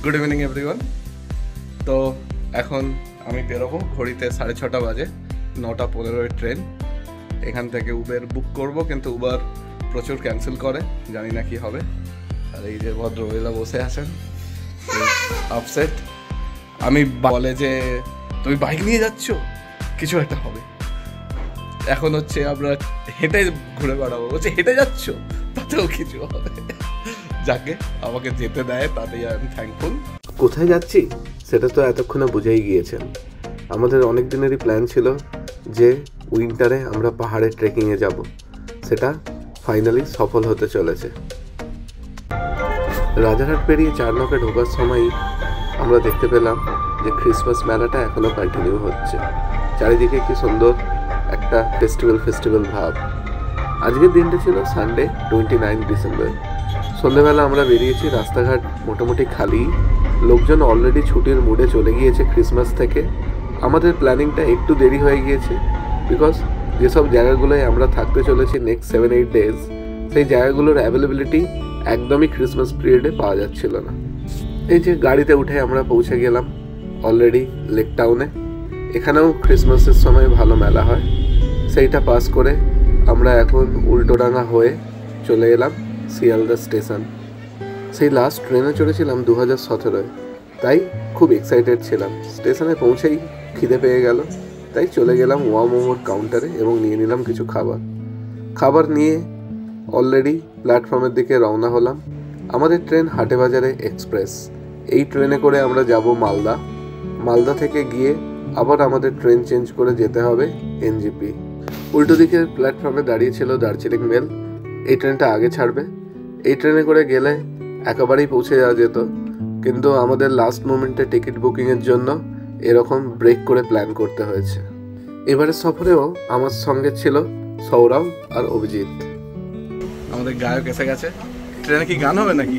Good evening everyone. তো এখন আমি বেরোবো, ঘড়িতে 6:30 বাজে, 9:15 ট্রেন। এখান থেকে উবের বুক করব, কিন্তু উবার প্রচুর ক্যান্সেল করে, জানি না কি হবে। আর এই যে ভদ্রমহিলা বসে আছেন, আপসেট। আমি বলে যে তুমি বাইক নিয়ে যাচ্ছ, কিছু একটা হবে। এখন হচ্ছে আমরা হেঁটে ঘুরে বেড়াবো, বলছে হেঁটে যাচ্ছ, তাতেও কিছু হবে। যাকে আমাকে যেতে দেয় তাতেই আমি থ্যাঙ্কফুল। কোথায় যাচ্ছি সেটা তো এতক্ষণে বুঝেই গিয়েছেন। আমাদের অনেক দিনেরই প্ল্যান ছিল যে উইন্টারে আমরা পাহাড়ে ট্রেকিংয়ে যাব, সেটা ফাইনালি সফল হতে চলেছে। রাজারহাট পেরিয়ে চারনকে ঢোকার সময়ই আমরা দেখতে পেলাম যে ক্রিসমাস মেলাটা এখনও কন্টিনিউ হচ্ছে। চারিদিকে কি সুন্দর একটা ফেস্টিভ্যাল ভাব। আজকের দিনটা ছিল সানডে 29 ডিসেম্বর। সন্ধ্যেবেলা আমরা বেরিয়েছি, রাস্তাঘাট মোটামুটি খালি, লোকজন অলরেডি ছুটির মুডে চলে গিয়েছে ক্রিসমাস থেকে। আমাদের প্ল্যানিংটা একটু দেরি হয়ে গিয়েছে, বিকজ যেসব জায়গাগুলোয় আমরা থাকতে চলেছি নেক্সট 7-8 ডেজ, সেই জায়গাগুলোর অ্যাভেলেবিলিটি একদমই ক্রিসমাস পিরিয়ডে পাওয়া যাচ্ছিল না। এই যে গাড়িতে উঠে আমরা পৌঁছে গেলাম অলরেডি লেক টাউনে। এখানেও ক্রিসমাসের সময় ভালো মেলা হয়, সেইটা পাস করে আমরা এখন উল্টোডাঙ্গা হয়ে চলে এলাম শিয়ালদা স্টেশন। সেই লাস্ট ট্রেনে চড়েছিলাম 2017-এ, তাই খুব এক্সাইটেড ছিলাম। স্টেশনে পৌঁছেই খিদে পেয়ে গেল, তাই চলে গেলাম ওয়া মোমোর কাউন্টারে এবং নিয়ে নিলাম কিছু খাবার নিয়ে অলরেডি প্ল্যাটফর্মের দিকে রওনা হলাম। আমাদের ট্রেন হাটেবাজারে এক্সপ্রেস। এই ট্রেনে করে আমরা যাব মালদা থেকে গিয়ে আবার আমাদের ট্রেন চেঞ্জ করে যেতে হবে এনজিপি। উল্টো দিকের প্ল্যাটফর্মে দাঁড়িয়ে ছিল দার্জিলিং মেল। এই ট্রেনটা আগে ছাড়বে। এই ট্রেনে করে গেলে একেবারেই পৌঁছে যাওয়া যেত, কিন্তু আমাদের লাস্ট মোমেন্টে টিকিট বুকিংয়ের জন্য এরকম ব্রেক করে প্ল্যান করতে হয়েছে। এবারের সফরেও আমার সঙ্গে ছিল সৌরভ আর অভিজিৎ। আমাদের গায়ক এসে গেছে। ট্রেনে কি গান হবে নাকি?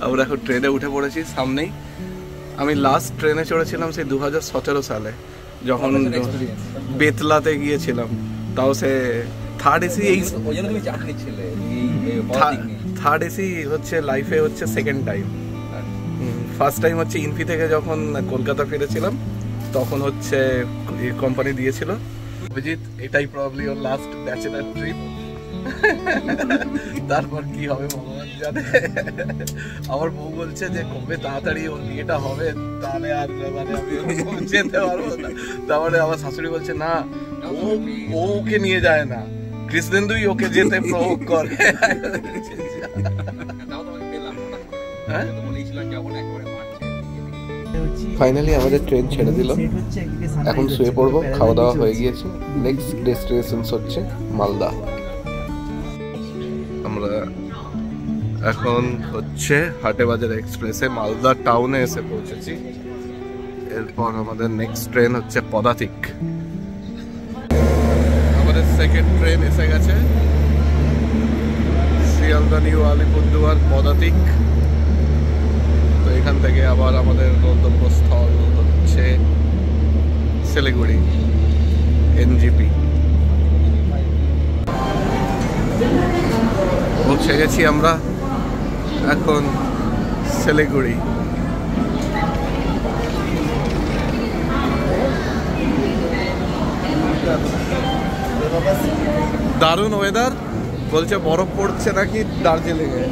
আমরা এখন ট্রেনে উঠে পড়েছি সামনেই। আমি লাস্ট ট্রেনে চড়েছিলাম সেই 2017 সালে, যখন বেতলাতে গিয়েছিলাম। তাও সে থার্ড এসি। থার্ড এসি হচ্ছে লাইফে হচ্ছে সেকেন্ড টাইম। ফার্স্ট টাইম হচ্ছে ইনফি থেকে যখন কলকাতা ফিরেছিলাম, তখন হচ্ছে কোম্পানি দিয়েছিল। অভিজিৎ, এটাই প্রবাবলি ওর লাস্ট ব্যাচেলার ট্রিপ। তারপর কি হবে ভগবান জানে। আমার বউ বলছে যে কবে তাড়াতাড়ি ওর বিয়েটা হবে, তাহলে আর মানে আমি যেতে পারবো না। তারপরে আমার শাশুড়ি বলছে না, ওকে নিয়ে যায় না, কৃষ্ণেন্দুই ওকে যেতে প্রভোগ করে। ফাইনালি আমাদের ট্রেন ছেড়ে দিল, এখন শুয়ে পড়বো। খাওয়া দাওয়া হয়ে গিয়েছে। নেক্সট ডেস্টিনেশন হচ্ছে মালদা। আমরা এখন হচ্ছে হাটেবাজার এক্সপ্রেসে মালদা টাউনে এসে পৌঁছেছি। এরপর আমাদের নেক্সট ট্রেন হচ্ছে পদাতিক। আমাদের সেকেন্ড ট্রেন এসে গেছে, শিয়ালদা নিউ আলিপুরদুয়ার পদাতিক। তো এখান থেকে আবার আমাদের গন্তব্যস্থল হচ্ছে শিলিগুড়ি এনজিপি। পৌঁছে গেছি আমরা এখন শিলিগুড়ি। দারুণ ওয়েদার, বলছে বরফ পড়ছে নাকি দার্জিলিংয়ে।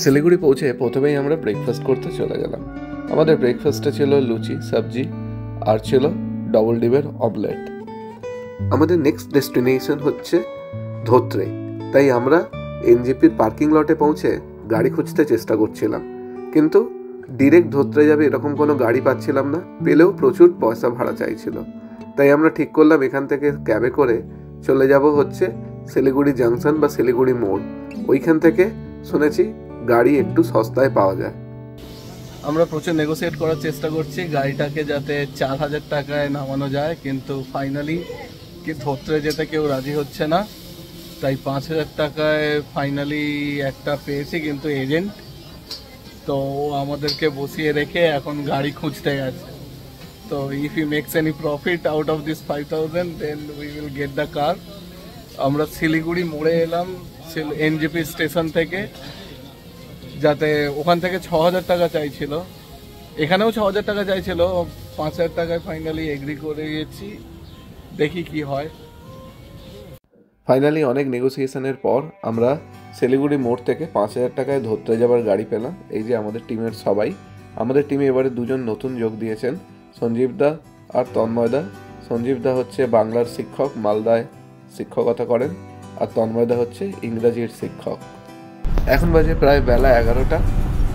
শিলিগুড়ি পৌঁছে প্রথমেই আমরা ব্রেকফাস্ট করতে চলে গেলাম। আমাদের ব্রেকফাস্টে ছিল লুচি সবজি আর ছিল ডবল ডিমের অমলেট। আমাদের নেক্সট ডেস্টিনেশন হচ্ছে ধোত্রে, তাই আমরা এনজিপির পার্কিং লটে পৌঁছে গাড়ি খুঁজতে চেষ্টা করছিলাম, কিন্তু ডিরেক্ট ধোত্রে যাবে এরকম কোনো গাড়ি পাচ্ছিলাম না। পেলেও প্রচুর পয়সা ভাড়া চাইছিল, তাই আমরা ঠিক করলাম এখান থেকে ক্যাবে করে চলে যাব হচ্ছে শিলিগুড়ি জাংশন বা শিলিগুড়ি মোড়। ওইখান থেকে শুনেছি গাড়ি একটু সস্তায় পাওয়া যায়। আমরা প্রচুর নেগোসিয়েট করার চেষ্টা করছি গাড়িটাকে যাতে 4000 টাকায় নামানো যায়, কিন্তু ফাইনালি কি ধোত্রে যেতে কেউ রাজি হচ্ছে না। তাই 5000 টাকায় ফাইনালি একটা পেয়েছি, কিন্তু এজেন্ট তো আমাদেরকে বসিয়ে রেখে এখন গাড়ি খুঁজতে গেছে। তো if he makes any profit out of this 5000 then we will get the car. আমরা শিলিগুড়ি মোড়ে এলাম এনজিপি স্টেশন থেকে। যাতে ওখান থেকে 6,000 টাকা চাইছিল, এখানেও 6,000 টাকা চাইছিল, 5,000 টাকায় ফাইনালি এগ্রি করে গেছি, দেখি কি হয়। ফাইনালি অনেক নেগোসিয়েশনের পর আমরা শিলিগুড়ি মোড় থেকে 5,000 টাকায় ধোত্রে যাবার গাড়ি পেলাম। এই যে আমাদের টিমের সবাই, আমাদের টিমে এবারে 2জন নতুন যোগ দিয়েছেন, সঞ্জীব দা আর তন্ময় দা। সঞ্জীব দা হচ্ছে বাংলার শিক্ষক, মালদায় শিক্ষকতা করেন, আর তন্ময় দা হচ্ছে ইংরাজির শিক্ষক। এখন বাজে প্রায় বেলা 11টা।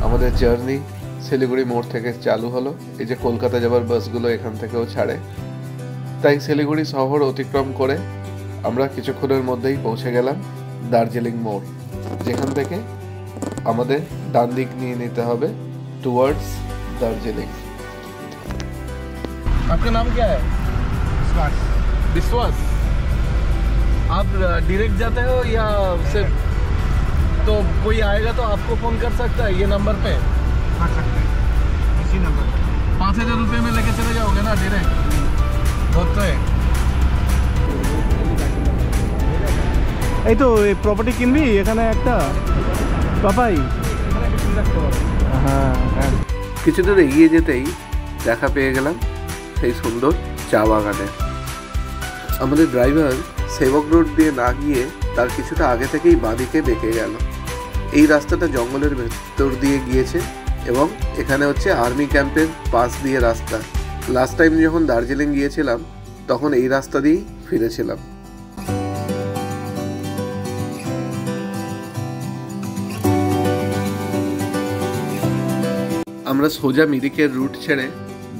আমাদের জার্নি শিলিগুড়ি মোড় থেকে চালু হলো। এই যে কলকাতা যাবার বাসগুলো এখান থেকেও ছাড়ে। তাই শিলিগুড়ি শহর অতিক্রম করে আমরা কিছুক্ষণের মধ্যেই পৌঁছে গেলাম দার্জিলিং মোড়, যেখান থেকে আমাদের ডান দিক নিয়ে নিতে হবে टुवर्ड्स दार्जिलिंग। आपका नाम क्या है? विश्वास। विश्वास। आप डायरेक्ट जाते हो या सिर्फ तो कोई आएगा तो आपको फोन कर सकता है ये नंबर पे? कर सकते हैं इसी नंबर पे। 5,000 रुपये में लेके चले जाओगे ना डायरेक्ट? होते এই তো এই প্রপার্টি কিনবি এখানে একটা পাপাই। হ্যাঁ হ্যাঁ, কিছু দূর এগিয়ে যেতেই দেখা পেয়ে গেলাম সেই সুন্দর চা বাগানে। আমাদের ড্রাইভার সেবক রোড দিয়ে না গিয়ে তার কিছুটা আগে থেকেই বাঁদিকে বেঁকে গেল। এই রাস্তাটা জঙ্গলের ভেতর দিয়ে গিয়েছে এবং এখানে হচ্ছে আর্মি ক্যাম্পের পাশ দিয়ে রাস্তা। লাস্ট টাইম যখন দার্জিলিং গিয়েছিলাম তখন এই রাস্তা দিয়েই ফিরেছিলাম। আমরা সোজা মিরিকের রুট ছেড়ে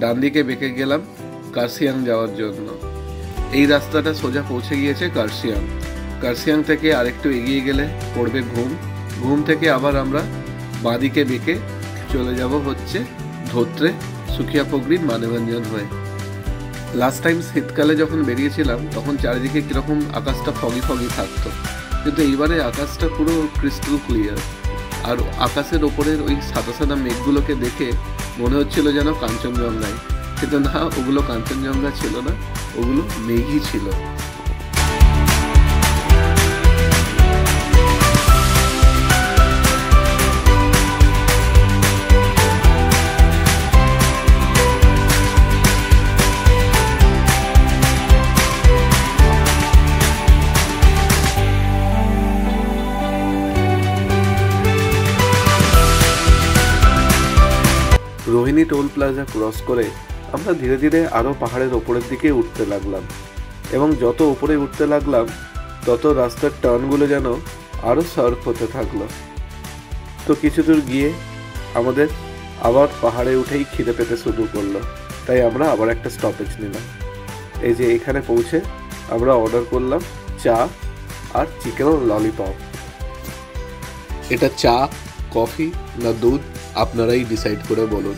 ডান দিকে বেঁকে গেলাম কার্সিয়াং যাওয়ার জন্য। এই রাস্তাটা সোজা পৌঁছে গিয়েছে কার্সিয়াং। কার্সিয়াং থেকে আরেকটু এগিয়ে গেলে পড়বে ঘুম। ঘুম থেকে আবার আমরা বাঁদিকে বেঁকে চলে যাব হচ্ছে ধোত্রে, সুখিয়া পগড়ির মানেভঞ্জন হয়ে। লাস্ট টাইম শীতকালে যখন বেরিয়েছিলাম তখন চারিদিকে কীরকম আকাশটা ফগি ফগি থাকতো, কিন্তু এইবারে আকাশটা পুরো ক্রিস্টাল ক্লিয়ার। আর আকাশের ওপরের ওই সাদা সাদা মেঘগুলোকে দেখে মনে হচ্ছিল যেন কাঞ্চনজঙ্ঘায়, কিন্তু না, ওগুলো কাঞ্চনজঙ্ঘা ছিল না, ওগুলো মেঘই ছিল। রোহিণী টোল প্লাজা ক্রস করে আমরা ধীরে ধীরে আরও পাহাড়ের ওপরের দিকে উঠতে লাগলাম, এবং যত উপরে উঠতে লাগলাম তত রাস্তার টার্নগুলো যেন আরও শার্প হতে থাকলো। তো কিছু দূর গিয়ে আমাদের আবার পাহাড়ে উঠেই খিদে পেতে শুরু করলো, তাই আমরা আবার একটা স্টপেজ নিলাম। এই যে এখানে পৌঁছে আমরা অর্ডার করলাম চা আর চিকেন ললিপপ। এটা চা, কফি না দুধ আপনারাই ডিসাইড করে বলুন।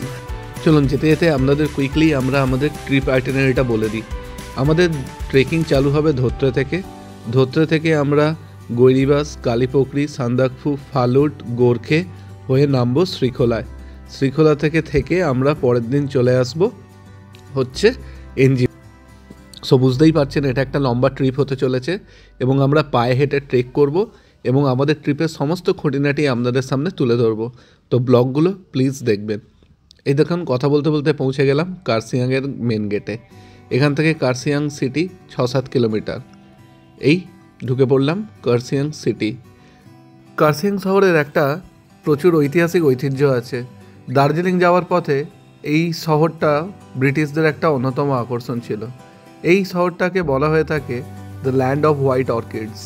চলুন যেতে যেতে আপনাদের কুইকলি আমরা আমাদের ট্রিপ আইটিনারিটা বলে দিই। আমাদের ট্রেকিং চালু হবে ধোত্রে থেকে। ধোত্রে থেকে আমরা গৈরিবাস, কালীপোখরি, সান্দাকফু, ফালুট, গোর্খে হয়ে নামবো শ্রীখোলায়। শ্রীখোলা থেকে আমরা পরের দিন চলে আসব হচ্ছে এনজি। সো বুঝতেই পারছেন এটা একটা লম্বা ট্রিপ হতে চলেছে এবং আমরা পায়ে হেঁটে ট্রেক করব এবং আমাদের ট্রিপের সমস্ত খুঁটিনাটি আপনাদের সামনে তুলে ধরবো। তো ব্লগগুলো প্লিজ দেখবেন। এই দেখুন কথা বলতে বলতে পৌঁছে গেলাম কার্সিয়াংয়ের মেন গেটে। এখান থেকে কার্সিয়াং সিটি 6-7 কিলোমিটার। এই ঢুকে পড়লাম কার্সিয়াং সিটি। কার্সিয়াং শহরের একটা প্রচুর ঐতিহাসিক ঐতিহ্য আছে। দার্জিলিং যাওয়ার পথে এই শহরটা ব্রিটিশদের একটা অন্যতম আকর্ষণ ছিল। এই শহরটাকে বলা হয়ে থাকে the land of white orchids.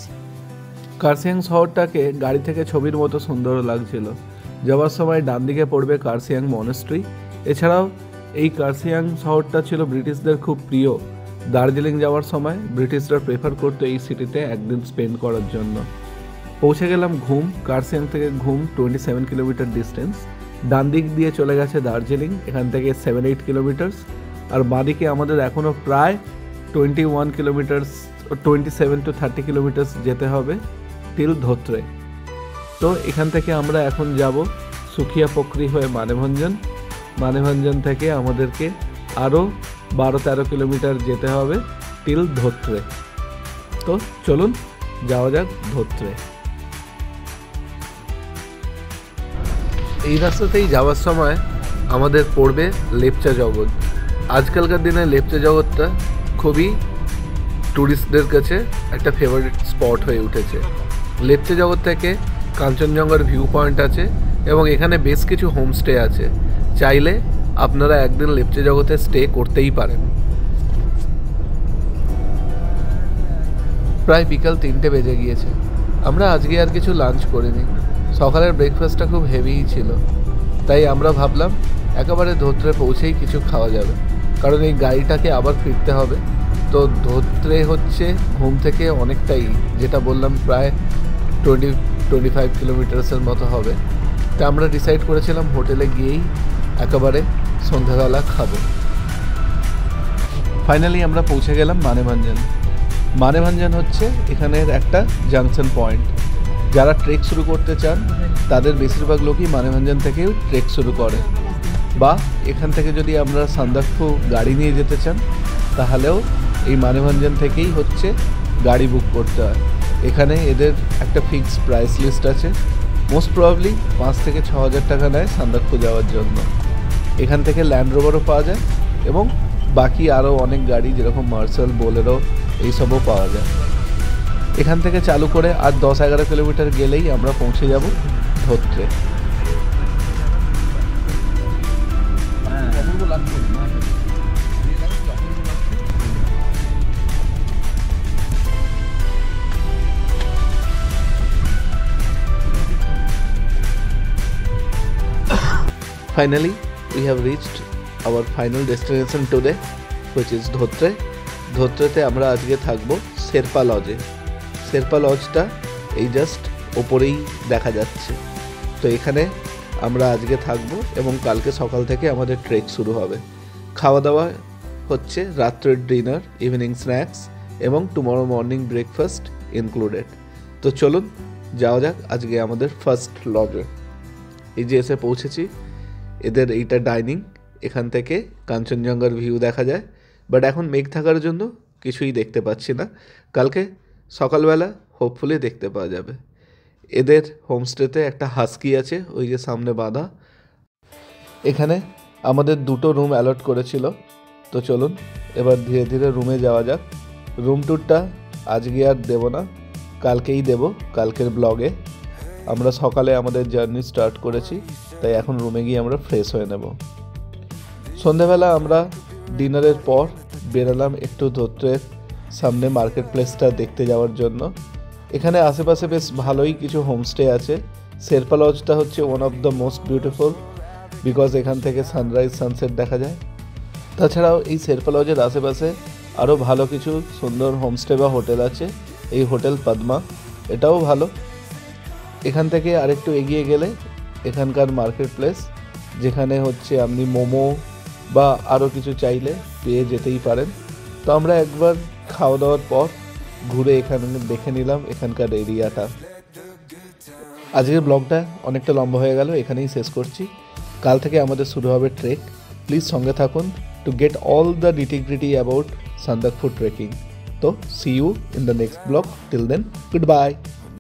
Kurseong শহরটাকে গাড়ি থেকে ছবির মতো সুন্দর লাগছিল। যাওয়ার সময় ডান দিকে পড়বে কার্সিয়াং মনেস্ট্রি। এছাড়াও এই কার্সিয়াং শহরটা ছিল ব্রিটিশদের খুব প্রিয়। দার্জিলিং যাওয়ার সময় ব্রিটিশরা প্রেফার করতো এই সিটিতে একদিন স্পেন্ড করার জন্য। পৌঁছে গেলাম ঘুম। কার্সিয়াং থেকে ঘুম 27 কিলোমিটার ডিস্টেন্স। ডান দিক দিয়ে চলে গেছে দার্জিলিং, এখান থেকে 7-8 কিলোমিটার্স। আর বাঁদিকে আমাদের এখনও প্রায় 21 কিলোমিটার্স, 27 to 30 কিলোমিটার্স যেতে হবে টিল ধোত্রে। তো এখান থেকে আমরা এখন যাব সুখিয়া পকরি হয়ে মানেভঞ্জন। মানেভঞ্জন থেকে আমাদেরকে আরও 12-13 কিলোমিটার যেতে হবে টিল ধোত্রে। তো চলুন যাওয়া যাক ধোত্রে। এই রাস্তাতেই যাওয়ার সময় আমাদের পড়বে লেপচা জগৎ। আজকালকার দিনে লেপচা জগৎটা খুবই ট্যুরিস্টদের কাছে একটা ফেভারিট স্পট হয়ে উঠেছে। লেপচা জগৎ থেকে কাঞ্চনজঙ্ঘার ভিউ পয়েন্ট আছে এবং এখানে বেশ কিছু হোমস্টে আছে। চাইলে আপনারা একদিন লেপচা জগতে স্টে করতেই পারেন। প্রায় বিকাল 3টে বেজে গিয়েছে। আমরা আজকে আর কিছু লাঞ্চ করিনি। সকালের ব্রেকফাস্টটা খুব হেভিই ছিল, তাই আমরা ভাবলাম একেবারে ধোত্রে পৌঁছেই কিছু খাওয়া যাবে, কারণ এই গাড়িটাকে আবার ফিরতে হবে। তো ধোত্রে হচ্ছে ঘুম থেকে অনেকটাই, যেটা বললাম প্রায় 20-25 কিলোমিটার্সের মতো হবে। তা আমরা ডিসাইড করেছিলাম হোটেলে গিয়েই একেবারে সন্ধ্যাবেলা খাবো। ফাইনালি আমরা পৌঁছে গেলাম মানেভাঞ্জন। মানেভাঞ্জন হচ্ছে এখানের একটা জাংশন পয়েন্ট। যারা ট্রেক শুরু করতে চান তাদের বেশিরভাগ লোকই মানেভাঞ্জন থেকেও ট্রেক শুরু করে, বা এখান থেকে যদি আমরা সান্দাকফু গাড়ি নিয়ে যেতে চান তাহলেও এই মানেভাঞ্জন থেকেই হচ্ছে গাড়ি বুক করতে হয়। এখানে এদের একটা ফিক্সড প্রাইস লিস্ট আছে। মোস্ট প্রবাবলি 5 থেকে 6 হাজার টাকা নেয় সান্দাকফু যাওয়ার জন্য। এখান থেকে ল্যান্ড রোভারও পাওয়া যায় এবং বাকি আরও অনেক গাড়ি যেরকম মার্শাল, বোলেরো এইসবও পাওয়া যায়। এখান থেকে চালু করে আর 10-11 কিলোমিটার গেলেই আমরা পৌঁছে যাব Dhotrey. Finally, we have reached our final destination today, which is Dhotrey. ধোত্রেতে আমরা আজকে থাকবো শেরপা লজে। শেরপা লজটা এই জাস্ট ওপরেই দেখা যাচ্ছে। তো এখানে আমরা আজকে থাকবো এবং কালকে সকাল থেকে আমাদের ট্রেক শুরু হবে। খাওয়া দাওয়া হচ্ছে রাত্রের ডিনার, ইভিনিং স্ন্যাক্স এবং টুমরো মর্নিং ব্রেকফাস্ট ইনক্লুডেড। তো চলুন যাওয়া যাক আজকে আমাদের ফার্স্ট লজে। এই যে এসে পৌঁছেছি, এদের এইটা ডাইনিং, এখান থেকে কাঞ্চনজঙ্ঘার ভিউ দেখা যায়। বাট এখন মেঘ থাকার জন্য কিছুই দেখতে পাচ্ছি না। কালকে সকালবেলা হোপফুলি দেখতে পাওয়া যাবে। এদের হোমস্টেতে একটা হাস্কি আছে, ওই যে সামনে বাঁধা। এখানে আমাদের 2টো রুম অ্যালট করেছিল। তো চলুন এবার ধীরে ধীরে রুমে যাওয়া যাক। রুম ট্যুরটা আজকে আর দেব না, কালকেই দেব। কালকের ব্লগে আমরা সকালে আমাদের জার্নি স্টার্ট করেছি, তাই এখন রুমে গিয়ে আমরা ফ্রেশ হয়ে নেব। সন্ধেবেলা আমরা ডিনারের পর বেরোলাম একটু ধোত্রের সামনে মার্কেট প্লেসটা দেখতে যাওয়ার জন্য। এখানে আশেপাশে বেশ ভালোই কিছু হোমস্টে আছে। শেরপা লজটা হচ্ছে one of the most beautiful, because এখান থেকে সানরাইজ সানসেট দেখা যায়। তাছাড়াও এই শেরপা লজের আশেপাশে আরও ভালো কিছু সুন্দর হোমস্টে বা হোটেল আছে। এই হোটেল পদ্মা, এটাও ভালো। এখান থেকে আরেকটু এগিয়ে গেলে এখানকার মার্কেট প্লেস, যেখানে হচ্ছে আপনি মোমো বা আরও কিছু চাইলে পেয়ে যেতেই পারেন। তো আমরা একবার খাওয়া দাওয়ার পর ঘুরে এখানে দেখে নিলাম এখানকার এরিয়াটা। আজকের ব্লগটা অনেকটা লম্বা হয়ে গেল, এখানেই শেষ করছি। কাল থেকে আমাদের শুরু হবে ট্রেক। প্লিজ সঙ্গে থাকুন to get all the nitty-gritty about Sandakphu trekking. তো see you in the next blog. Till then, good by.